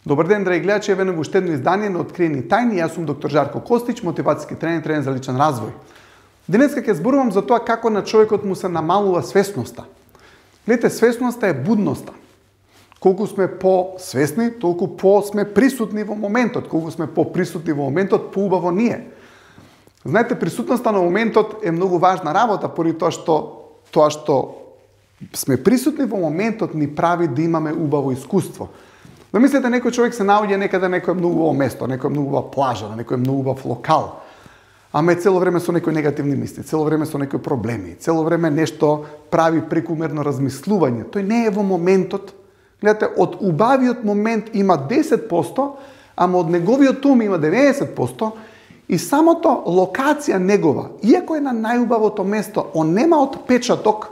Добар ден, драги гледачи, еве во уште едно издание на Откриени тајни. Јас сум доктор Жарко Костич, мотивацијски тренер за личен развој. Денеска ќе зборувам за тоа како на човекот му се намалува свесноста. Гледате, свесноста е будноста. Колку сме по-свесни, толку по-сме присутни во моментот. Колку сме по-присутни во моментот, поубаво ние. Знаете, присутноста на моментот е многу важна работа, поради тоа што сме присутни во моментот ни прави да имаме убаво искуство. Замислете, некој човек се наоѓа некаде на некој многу убаво место, некој многу убава плажа, на некој многу убав локал. Ама е цело време со некои негативни мисли, цело време со некои проблеми, цело време нешто прави прекумерно размислување. Тој не е во моментот. Гледате, од убавиот момент има 10%, ама од неговиот ум има 90%, и самото локација негова, иако е на најубавото место, он нема отпечаток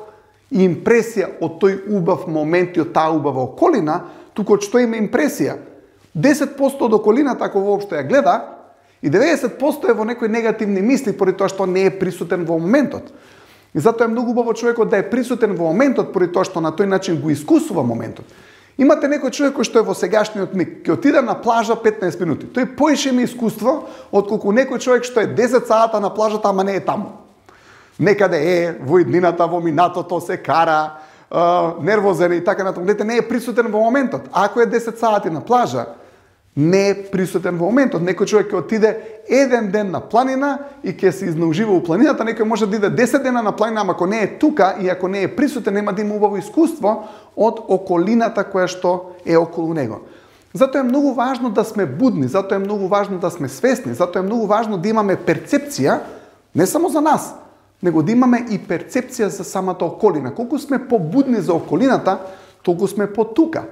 и импресија од тој убав момент и од таа убава околина, туку што има импресија. 10% од околината, ако воопшто ја гледа, и 90% е во некои негативни мисли, поради тоа што не е присутен во моментот. И затоа е многу убаво човекот да е присутен во моментот, поради тоа што на тој начин го искусува моментот. Имате некој човек кој што е во сегашниот миг, ќе отиде на плажа 15 минути. Тој поише има искуство отколку некој човек што е 10 сата на плажата, ама не е таму. Некаде е во иднината, во минатото, се кара, нервозен и така натаму. Гледате, не е присутен во моментот. Ако е 10 сати на плажа, не е присутен во моментот. Некој човек ќе отиде еден ден на планина и ќе се изнаужива у планината, некој може да иде 10 дена на планина, ама ако не е тука и ако не е присутен, нема да има убаво искуство од околината која што е околу него. Затоа е многу важно да сме будни, затоа е многу важно да сме свесни, затоа е многу важно да имаме перцепција, не само за нас, него да имаме и перцепција за самата околина. Колку сме побудни за околината, толку сме потука.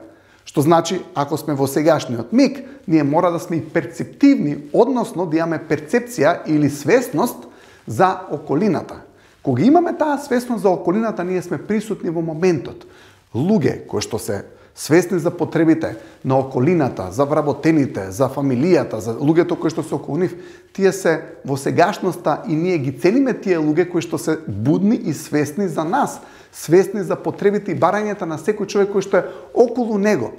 Што значи, ако сме во сегашниот миг, ние мора да сме и перцептивни, односно да имаме перцепција или свесност за околината. Кога имаме таа свесност за околината, ние сме присутни во моментот. Луѓе кои што се свесни за потребите на околината, за вработените, за фамилијата, за луѓето кои што се околу нив, тие се во сегашноста и ние ги цениме тие луѓе кои што се будни и свесни за нас, свесни за потребите и барањата на секој човек кој што е околу него.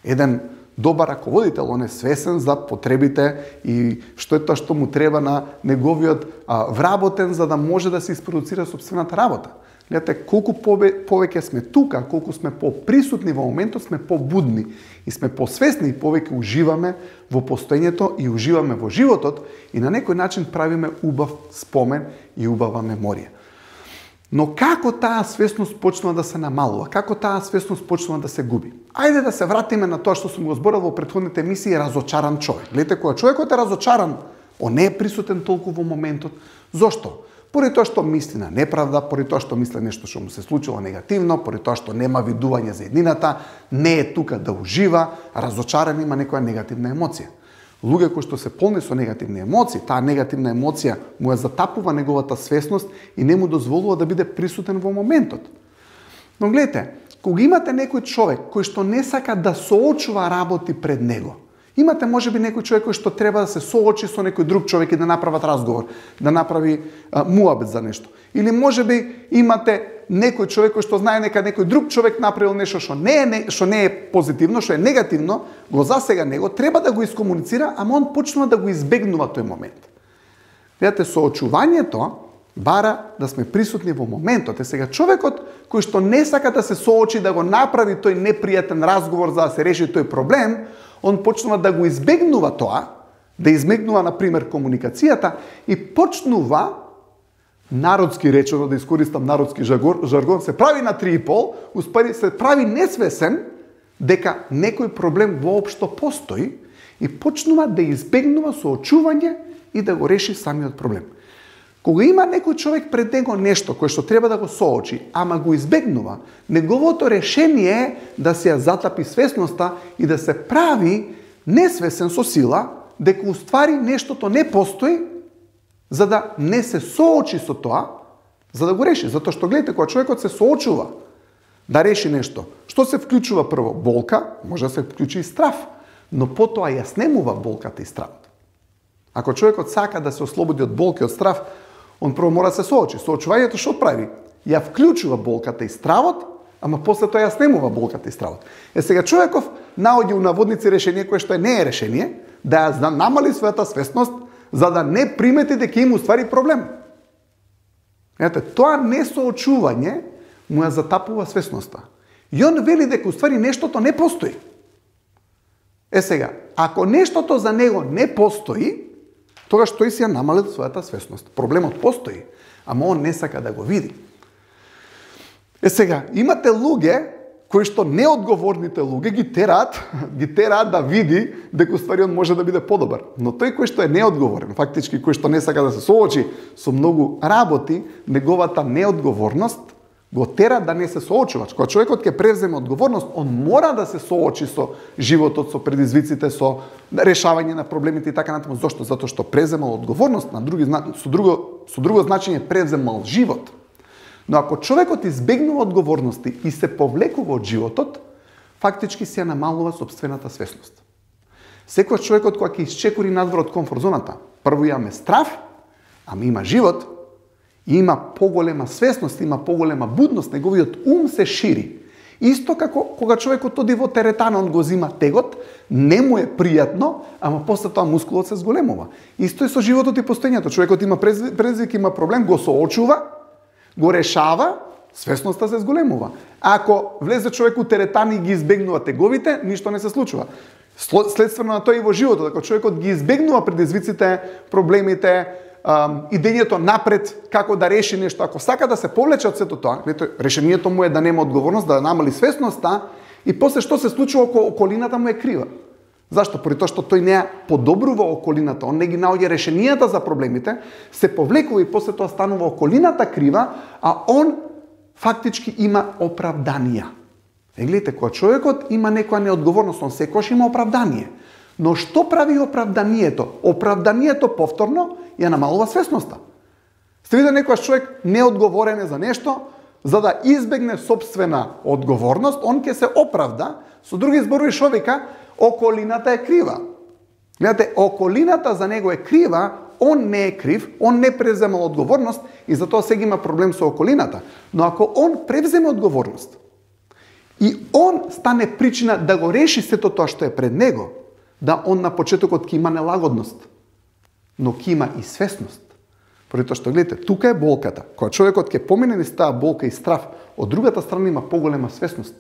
Еден добар раководител, он е свесен за потребите и што е тоа што му треба на неговиот вработен за да може да се испроducира сопствената работа. Гледате, колку повеќе сме тука, колку сме поприсутни во моментот, сме побудни и сме посвесни и повеќе уживаме во постоењето и уживаме во животот и на некој начин правиме убав спомен и убава меморија. Но како таа свесност почнува да се намалува? Како таа свесност почнува да се губи? Ајде да се вратиме на тоа што сум го зборал во претходните емисии, разочаран човек. Гледате, кога човекот е разочаран, он не е присутен толку во моментот. Зошто? Поради тоа што мисли на неправда, поради тоа што мисли нешто што му се случило негативно, поради тоа што нема видување за еднината, не е тука да ужива, разочаран, има некоја негативна емоција. Луѓе кои што се полни со негативни емоции, таа негативна емоција му ја затапува неговата свесност и не му дозволува да биде присутен во моментот. Но гледате, кога имате некој човек кој што не сака да соочува работи пред него, имате можеби некој човек кој што треба да се соочи со некој друг човек и да направат разговор, да направи муабет за нешто. Или можеби имате некој човек кој што знае нека некој друг човек направил нешто што не е позитивно, што е негативно, го засега него, треба да го искомуницира, ама он почнува да го избегнува тој момент. Видете, соочувањето бара да сме присутни во моментот. Е сега човекот кој што не сака да се соочи, да го направи тој непријатен разговор за да се реши тој проблем, он почнува да го избегнува тоа, да избегнува, например, комуникацијата и почнува, народски речено, да искористам народски жаргон, се прави на 3,5, успари се прави несвесен дека некој проблем воопшто постои и почнува да избегнува соочување и да го реши самиот проблем. Кога има некој човек пред него нешто кое што треба да го соочи, ама го избегнува, неговото решение е да се ја затапи свесноста и да се прави несвесен со сила дека уствари нештото не постои, за да не се соочи со тоа, за да го реши. Затоа што гледате, кога човекот се соочува да реши нешто, што се вклучува прво? Болка, може да се вклучи и страв, но потоа ја снемува болката и стравот. Ако човекот сака да се ослободи од болка и од страв, он прво мора да се соочи. Соочувањето што прави? Ја вклучува болката и стравот, ама после тоа ја снемува болката и стравот. Сега човеков наоѓа у наводници решение кое што не е решение, да ја намали својата свесност, за да не примети дека има уствари проблем. Ете, тоа несоочување му ја затапува свесноста. И он вели дека уствари нештото не постои. Сега, ако нештото за него не постои, тогаш тој си ја намалил својата свесност. Проблемот постои, ама он не сака да го види. Сега, имате луѓе кои што неодговорните луѓе ги тераат да види дека уствари он може да биде подобар. Но тој кој што е неодговорен, фактички кој што не сака да се соочи со многу работи, неговата неодговорност го тера да не се соочува. Кога човекот ќе превземе одговорност, он мора да се соочи со животот, со предизвиците, со решавање на проблемите и така натаму. Зошто? Затоа што превземал одговорност, со друго значење превземал живот. Но ако човекот избегнува одговорности и се повлекува од животот, фактички се намалува собствената свесност. Секој човекот кога ќе исчекори надвор од комфорт зоната, прво имаме страв, ама има живот, и има поголема свесност, има поголема будност, неговиот ум се шири. Исто како кога човекот оди во теретана, он го зима тегот, не му е пријатно, ама после тоа мускулот се зголемува. Исто е со животот и постоењето. Човекот има предизвик, има проблем, го соочува, го решава, свесноста се зголемува. Ако влезе човек у теретана и ги избегнува теговите, ништо не се случува. Следствено на тоа и во животот, ако човекот ги избегнува предизвиците, проблемите, идењето напред, како да реши нешто, ако сака да се повлече од сето тоа, решението му е да нема одговорност, да намали свесноста, и после што се случува околината му е крива. Зашто? Поради тоа што тој не ја подобрува околината, он не ги наоѓа решенијата за проблемите, се повлекува и после тоа станува околината крива, а он фактички има оправданија. Гледате, кога човекот има некоја неодговорност, он секогаш има оправдание. Но што прави оправданието? Оправданието повторно ја намалува свесноста. Сте видели некојаш човек неодговорен е за нешто, за да избегне собствена одговорност, он ќе се оправда, со други зборови што вика, околината е крива. Гледате, околината за него е крива, он не е крив, он не преземал одговорност и затоа сега има проблем со околината. Но ако он превземе одговорност и он стане причина да го реши сето тоа што е пред него, да он на почетокот ќе има нелагодност, но ќе има и свесност. Поради тоа што гледате, тука е болката. Кога човекот ќе помине низ таа болка и страв, од другата страна има поголема свесност.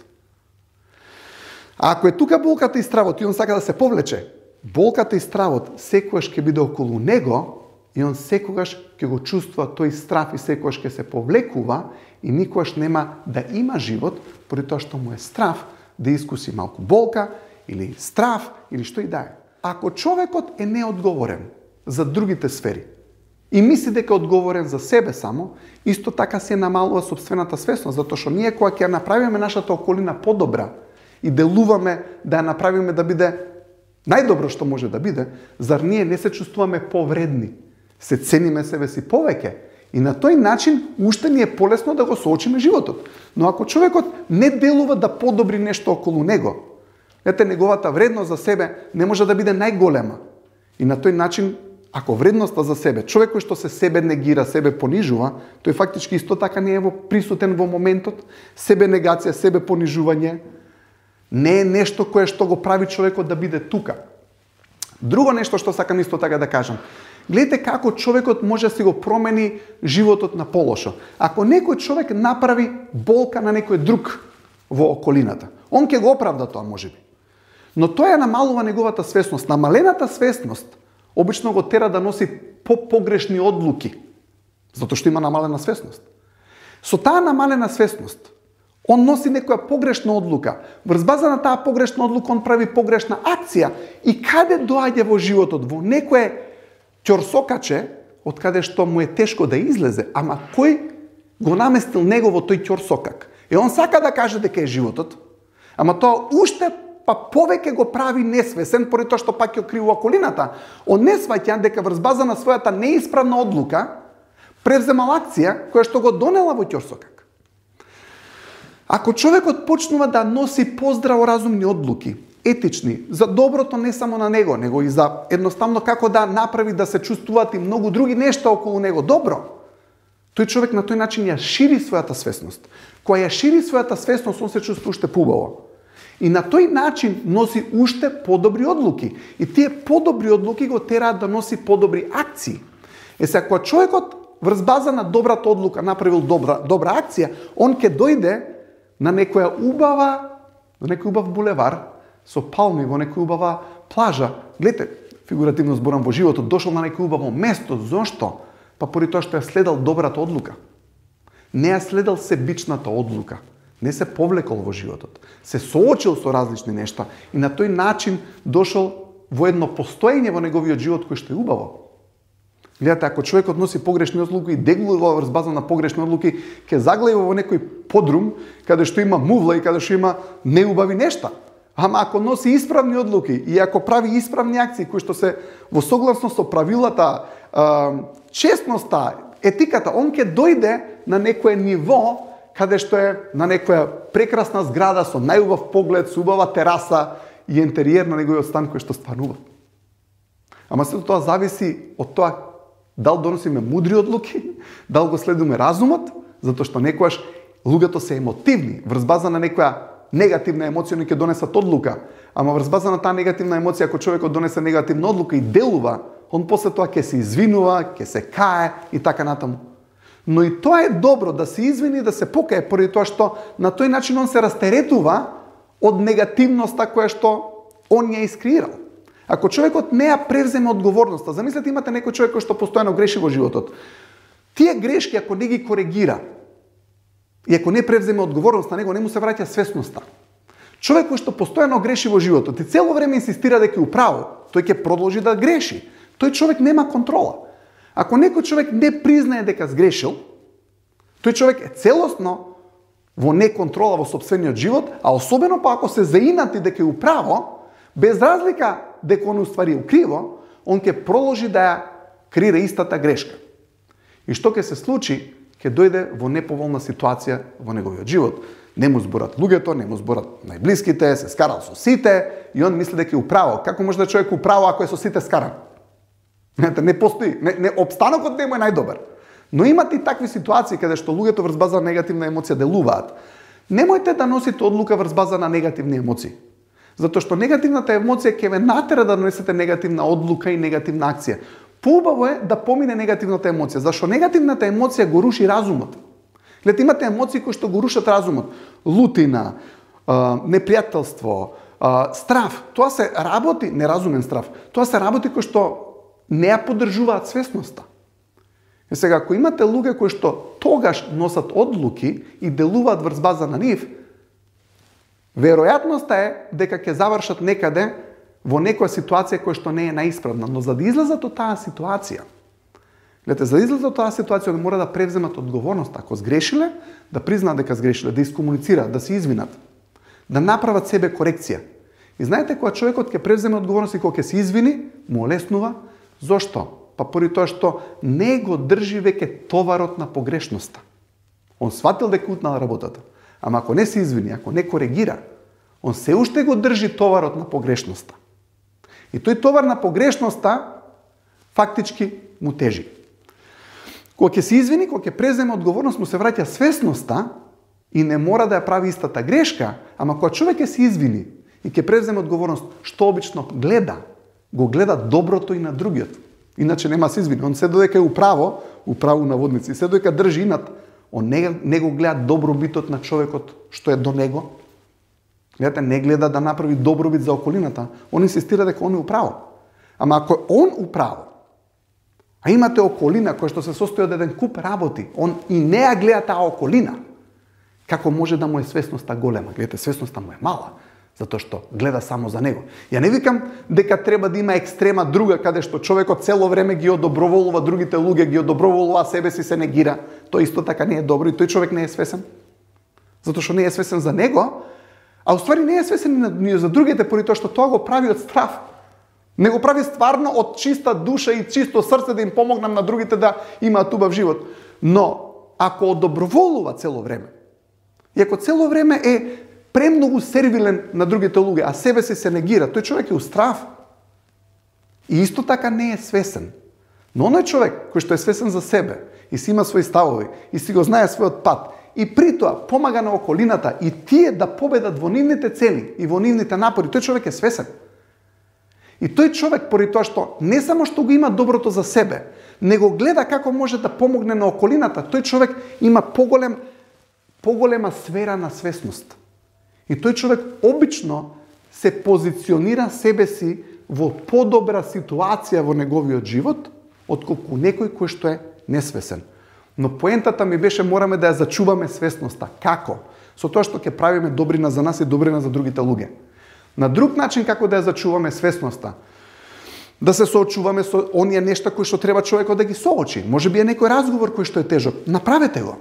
А ако е тука болката и стравот и он сака да се повлече, болката и стравот секогаш ќе биде околу него и он секогаш ќе го чувствува тој страв и секогаш ќе се повлекува и никогаш нема да има живот, поради тоа што му е страв да искуси малку болка или страв или што и да е. Ако човекот е неодговорен за другите сфери и мисли дека е одговорен за себе само, исто така се намалува собствената свесност, затоа што ние кога ќе направиме нашата околина подобра и делуваме да ја направиме да биде најдобро што може да биде, зар ние не се чувствуваме повредни, се цениме себе си повеќе и на тој начин уште ни е полесно да го соочиме животот. Но ако човекот не делува да подобри нешто околу него, неговата вредност за себе не може да биде најголема. И на тој начин, ако вредноста за себе, човек кој што се себе негира, себе понижува, тој фактички исто така не е присутен во моментот, себе негација, себе понижување, не е нешто кое што го прави човекот да биде тука. Друго нешто што сакам исто така да кажам. Гледате како човекот може да си го промени животот на полошо. Ако некој човек направи болка на некој друг во околината, он ќе го оправда тоа можеби. Но тоа ја намалува неговата свесност. Намалената свесност обично го тера да носи погрешни одлуки, затоа што има намалена свесност. Со таа намалена свесност, он носи некоја погрешна одлука. Врз база на таа погрешна одлука он прави погрешна акција и каде доаѓа во животот? Во некое ќорсокаче, од каде што му е тешко да излезе, ама кој го наместил него во тој ќорсокак? Он сака да каже дека е животот, ама тоа уште повеќе го прави несвесен, поради тоа што пак ќе окрива околината. Он не сваќа дека врз база на својата неисправна одлука превземал акција која што го донела во ќорсокак. Ако човекот почнува да носи поздраворазумни одлуки, етични, за доброто не само на него, него и за едноставно како да направи да се чувствуваат и многу други нешта околу него добро, Тој човек на тој начин ја шири својата свесност. Кога ја шири својата свесност, он се чувствува уште побаво. И на тој начин носи уште подобри одлуки. И тие подобри одлуки го тераат да носи подобри акции. Сега, кога човекот врз база на добрата одлука направил добра акција, он ќе дојде на некој убав булевар со палми, во некоја убава плажа. Гледате, фигуративно зборам, во животот дошол на некој убаво место. Зошто? Па поради тоа што ја следал добрата одлука. Не ја следал себичната одлука. Не се повлекол во животот. Се соочил со различни нешта и на тој начин дошол во едно постоење во неговиот живот кој што е убаво. Гледате, ако човекот носи погрешни одлуки и деглува врз база на погрешни одлуки, ќе заглева во некој подрум каде што има мувла и каде што има неубави нешта. Ама ако носи исправни одлуки и ако прави исправни акции кои што се во согласно со правилата, честноста, етиката, он ќе дојде на некое ниво каде што е на некоја прекрасна зграда со најубав поглед, со убава тераса и интериер на неговиот стан кој што станува. Ама сето тоа зависи од тоа дал доносиме мудри одлуки, дал го следуме разумот, затоа што некојаш луѓето се емотивни, врз база на некоја негативна емоција не ќе донесат одлука, ама врз база на таа негативна емоција, ако човекот донесе негативна одлука и делува, он после тоа ќе се извинува, ќе се кае и така натаму. Но и тоа е добро да се извини, да се покае, поради тоа што на тој начин он се растеретува од негативноста која што он ја искреирал. Ако човекот не ја превземе одговорноста, замислете имате некој човек кој што постојано греши во животот. Тие грешки ако не ги коригира и ако не превземе одговорност на него, не му се враќа свесноста. Човек кој што постојано греши во животот и цело време инсистира дека е управо, тој ќе продолжи да греши. Тој човек нема контрола. Ако некој човек не признае дека сгрешил, тој човек е целосно во неконтрола во сопствениот живот, а особено па ако се заинати дека е управо, без разлика дека он уствари укриво, он ќе продолжи да ја крира истата грешка. И што ќе се случи? Ќе дојде во неповолна ситуација во неговиот живот. Не му зборат луѓето, не му зборат најблиските, се скарал со сите и он мисли дека е управо. Како може да човек управо ако е со сите скаран? Не постои, обстанокот не му е најдобар. Но имате и такви ситуации каде што луѓето врз база на негативна емоција делуваат. Немојте да носите одлука врз база на негативни емоции. Затоа што негативната емоција ќе ве натера да донесете негативна одлука и негативна акција. Поубаво е да помине негативната емоција, зашто негативната емоција го руши разумот. Гледате, имате емоции кои што го рушат разумот. Лутина, непријателство, страв. Тоа се работи, неразумен страв. Тоа се работи кои што не ја поддржуваат свесноста. И сега, ако имате луѓе кои што тогаш носат одлуки и делуваат врз база на нив, веројатноста е дека ќе завршат некаде во некоја ситуација која што не е наисправна. Но за да излезат од таа ситуација, гледате, за да излезат од таа ситуација, мора да превземат одговорност. Ако сгрешиле, да признаат дека сгрешиле, да искомуницираат, да се извинат, да направат себе корекција. И знаете, кога човекот ќе превземе одговорност и кога ќе се извини, му олеснува. Зошто? Па поради тоа што не го држи веќе товарот на погрешноста. Он сватил дека утнал работата. Ама ако не се извини, ако не коригира, он се уште го држи товарот на погрешноста. И тој товар на погрешноста фактички му тежи. Кога ќе се извини, кога ќе преземе одговорност, му се враќа свесноста и не мора да ја прави истата грешка, ама кога човек ќе се извини и ќе преземе одговорност, што обично гледа, го гледа доброто и на другиот. Иначе нема се извини. Он се додека е управо наводници, се додека држи инат, он не го гледа добробитот на човекот што е до него. Гледате, не гледа да направи добробит за околината. Он инсистира дека он е управо. Ама ако он управо, а имате околина која што се состои од еден куп работи, он и не ја гледа таа околина, како може да му е свесноста голема? Гледате, свесноста му е мала, затоа што гледа само за него. Ја не викам дека треба да има екстрема друга, каде што човекот цело време ги одоброволува другите луѓе, ги одоброволува себе си, се негира. Тоа исто така не е добро и тој човек не е свесен. Затоа што не е свесен за него, а уствари не е свесен ни за другите, поради тоа што тоа го прави од страв. Не го прави стварно од чиста душа и чисто срце да им помогнам на другите да имаат убав живот. Но, ако одоброволува цело време, и ако цело време е премногу сервилен на другите луѓе, а себе се негира, тој човек е у страв. И исто така не е свесен. Но оној човек кој што е свесен за себе и си има свои ставови и си го знае својот пат и при тоа помага на околината и тие да победат во нивните цели и во нивните напори, тој човек е свесен. И тој човек, поради тоа што не само што го има доброто за себе, него гледа како може да помогне на околината, тој човек има поголема сфера на свесност. И тој човек обично се позиционира себе си во подобра ситуација во неговиот живот, отколку некој кој што е несвесен. Но поентата ми беше мораме да ја зачуваме свесноста. Како? Со тоа што ќе правиме добрина за нас и добрина за другите луѓе. На друг начин како да ја зачуваме свесноста? Да се соочуваме со оние нешта кои што треба човекот да ги соочи. Може би е некој разговор кој што е тежок. Направете го.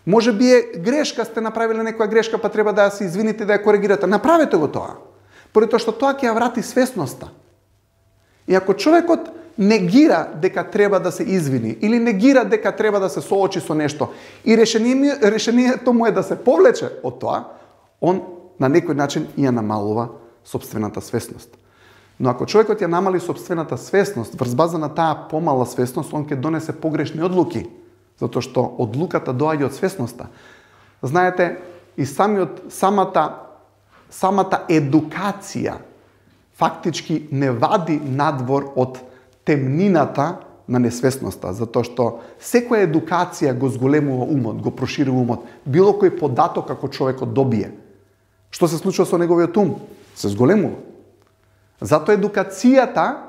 Може би е грешка, сте направиле некоја грешка, па треба да ја се извините, да ја коригирате. Направете го тоа. Поради тоа што тоа ќе ја врати свесноста. И ако човекот негира дека треба да се извини или негира дека треба да се соочи со нешто и решението му е да се повлече од тоа, он на некој начин ја намалува сопствената свесност. Но ако човекот ја намали сопствената свесност, врз база на таа помала свесност, он ќе донесе погрешни одлуки, затоа што одлуката доаѓа од свесноста. Знаете, и самата едукација фактички не вади надвор од темнината на несвесноста, затоа што секоја едукација го зголемува умот, го проширува умот, било кој податок ако човекот добие. Што се случува со неговиот ум? Се зголемува. Затоа едукацијата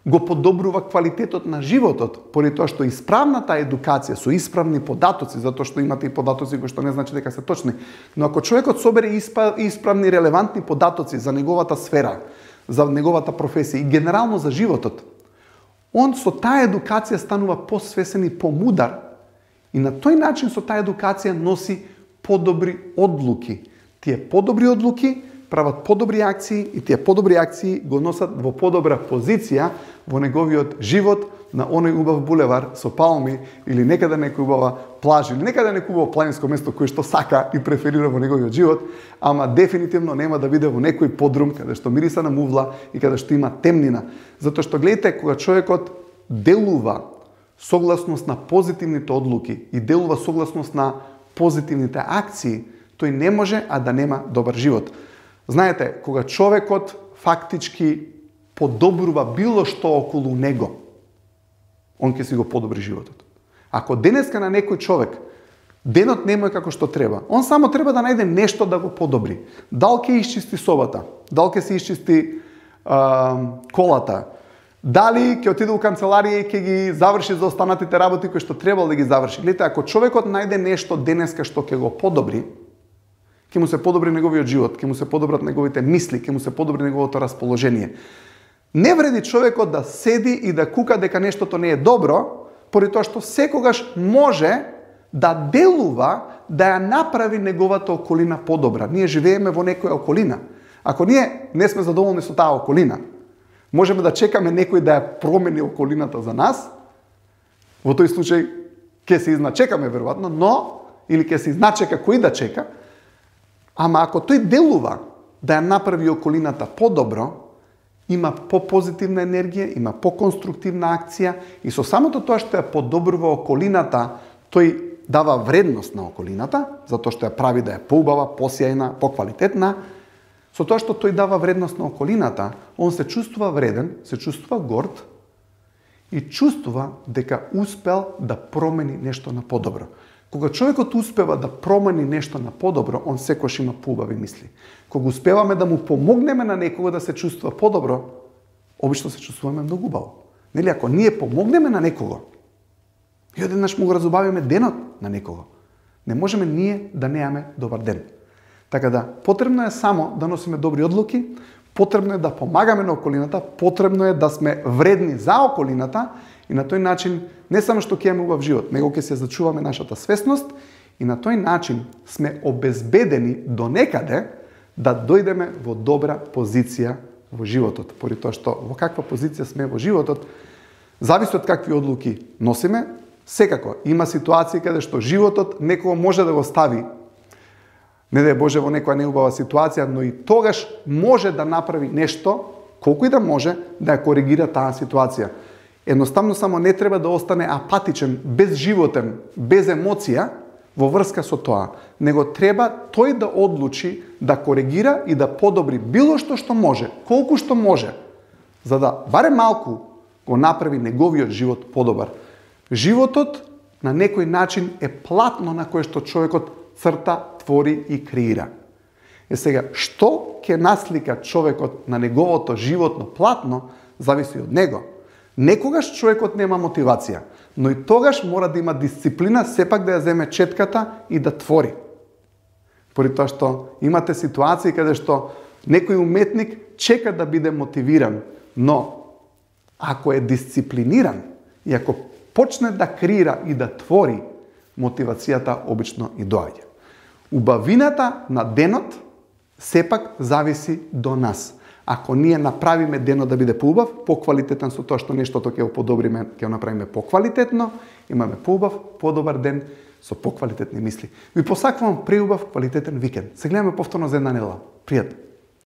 го подобрува квалитетот на животот, поради тоа што исправната едукација со исправни податоци, затоа што имате и податоци кои што не значи дека се точни, но ако човекот собере исправни релевантни податоци за неговата сфера, за неговата професија и генерално за животот, он со таа едукација станува посвесен и помудар и на тој начин со таа едукација носи подобри одлуки. Тие подобри одлуки прават подобри акции и тие подобри акции го носат во подобра позиција во неговиот живот на оној убав булевар со палми или некаде некој убава плажа или некаде некој убаво планинско место кое што сака и преферира во неговиот живот, ама дефинитивно нема да биде во некој подрум каде што мириса на мувла и каде што има темнина. Затоа што гледате, кога човекот делува согласност на позитивните одлуки и делува согласност на позитивните акции, тој не може а да нема добар живот. Знаете, кога човекот фактички подобрува било што околу него, он ќе си го подобри животот. Ако денеска на некој човек денот не му е како што треба, он само треба да најде нешто да го подобри. Дал ќе исчисти собата, дал ќе се исчисти колата, дали ќе отиде у канцеларија и ќе ги заврши за останатите работи кои што требал да ги заврши. Гледате, ако човекот најде нешто денеска што ќе го подобри, ќе му се подобри неговиот живот, ќе му се подобрат неговите мисли, ќе му се подобри неговото расположение. Не вреди човекот да седи и да кука дека нештото не е добро, поради тоа што секогаш може да делува да ја направи неговата околина подобра. Ние живееме во некоја околина. Ако ние не сме задоволни со таа околина, можеме да чекаме некој да ја промени околината за нас. Во тој случај ќе се изначекаме веројатно, но или ќе се изначека кој да чека. Ама ако тој делува да ја направи околината подобро, има по-позитивна енергија, има по-конструктивна акција и со самото тоа што ја подобрува околината, тој дава вредност на околината, затоа што ја прави да е поубава, посјајна, поквалитетна. Со тоа што тој дава вредност на околината, он се чувствува вреден, се чувствува горд и чувствува дека успел да промени нешто на подобро. Кога човекот успева да промени нешто на подобро, он секојаш има поубави мисли. Кога успеваме да му помогнеме на некого да се чувствува подобро, обично се чувствуваме многу убаво. Нели, ако ние помогнеме на некого, и одеднаш му го разубавиме денот на некого, не можеме ние да немаме добар ден. Така да, потребно е само да носиме добри одлуки, потребно е да помагаме на околината, потребно е да сме вредни за околината и на тој начин не само што ќе имаме убав живот, него ќе се зачуваме нашата свесност и на тој начин сме обезбедени до некаде да дојдеме во добра позиција во животот. Поради тоа што во каква позиција сме во животот, зависи од какви одлуки носиме. Секако има ситуации каде што животот некого може да го стави, не дај Боже, во некоја неубава ситуација, но и тогаш може да направи нешто, колку и да може, да ја коригира таа ситуација. едноставно само не треба да остане апатичен, безживотен, без емоција во врска со тоа, него треба тој да одлучи да коригира и да подобри било што може, колку што може, за да барем малку го направи неговиот живот подобар. Животот на некој начин е платно на кое што човекот црта, твори и креира. Сега, што ќе наслика човекот на неговото животно платно, зависи од него. Некогаш човекот нема мотивација, но и тогаш мора да има дисциплина, сепак да ја земе четката и да твори. Поради тоа што имате ситуации каде што некој уметник чека да биде мотивиран, но ако е дисциплиниран и ако почне да креира и да твори, мотивацијата обично и доаѓа. Убавината на денот сепак зависи до нас. Ако ние направиме денот да биде поубав, поквалитетен со тоа што нештото ќе го подобриме, ќе го направиме поквалитетно, имаме поубав, подобар ден со поквалитетни мисли. Ви посакувам преубав, квалитетен викенд. Се гледаме повторно за една недела. Пријатно!